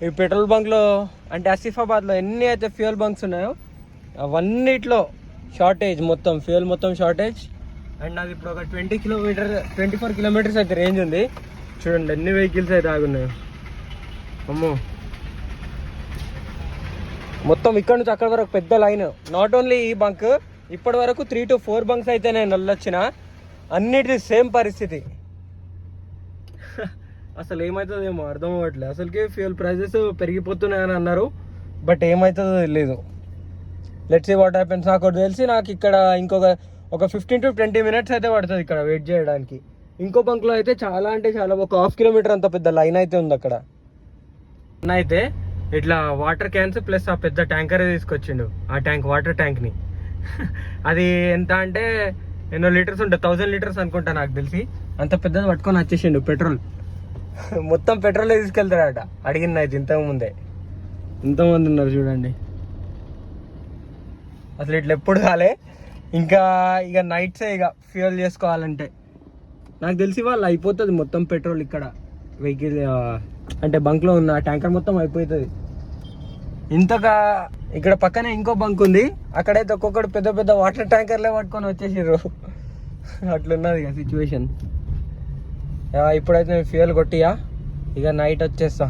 ఈ పెట్రోల్ బంక్లో అంటే ఆసిఫాబాద్లో ఎన్ని అయితే ఫ్యూయల్ బంక్స్ ఉన్నాయో అవన్నిట్లో షార్టేజ్, మొత్తం ఫ్యూయల్ మొత్తం షార్టేజ్. అండ్ అది ఇప్పుడు ఒక 24 కిలోమీటర్స్ అయితే రేంజ్ ఉంది. చూడండి ఎన్ని వెహికల్స్ అయితే ఆగున్నాయి. అమ్మో, మొత్తం ఇక్కడ నుంచి అక్కడ వరకు పెద్ద లైన్. నాట్ ఓన్లీ ఈ బంక్, ఇప్పటి వరకు 3 to 4 బంక్స్ అయితే నేను వెళ్ళొచ్చిన, అన్నిటిది సేమ్ పరిస్థితి. అసలు ఏమవుతుందో ఏమో అర్థం అవ్వట్లేదు. అసలుకి ఫ్యూయల్ ప్రైజెస్ పెరిగిపోతున్నాయని అన్నారు, బట్ ఏమవుతుందో తెలియదు. Let's see what happens. నాకు తెలిసి నాకు ఇక్కడ ఒక 15 to 20 మినిట్స్ అయితే పడుతుంది ఇక్కడ వెయిట్ చేయడానికి. ఇంకో బంక్లో అయితే చాలా అంటే చాలా, ఒక 1/2 కిలోమీటర్ అంత పెద్ద లైన్ అయితే ఉంది అక్కడ. అయితే ఇట్లా వాటర్ క్యాన్స్ ప్లస్ ఆ పెద్ద ట్యాంకర్ తీసుకొచ్చిండు, ఆ ట్యాంక్, వాటర్ ట్యాంక్ని. అది ఎంత అంటే ఎన్నో లీటర్స్ ఉంటుంది, 1000 లీటర్స్ అనుకుంటా నాకు తెలిసి. అంత పెద్దది పట్టుకొని వచ్చేసిండు పెట్రోల్. మొత్తం పెట్రోల్ తీసుకెళ్తాడట. అడిగింది అయితే ఇంతకుముందే. ఇంతమంది ఉన్నారు చూడండి. అసలు ఇట్లా ఎప్పుడు కాలే. ఇంకా ఇక నైట్సే ఇక ఫ్యూయల్ చేసుకోవాలంటే. నాకు తెలిసి వాళ్ళు అయిపోతుంది మొత్తం పెట్రోల్ ఇక్కడ వెహికల్ అంటే బంక్లో ఉన్న ట్యాంకర్ మొత్తం అయిపోతుంది. ఇంతగా ఇక్కడ పక్కనే ఇంకో బంక్ ఉంది, అక్కడైతే ఒక్కొక్కటి పెద్ద పెద్ద వాటర్ ట్యాంకర్లే పట్టుకొని వచ్చేసారు. అట్లున్నది ఇక సిచ్యువేషన్. ఇప్పుడైతే నేను ఫ్యూయల్ కొట్టియా, ఇక నైట్ వచ్చేస్తా.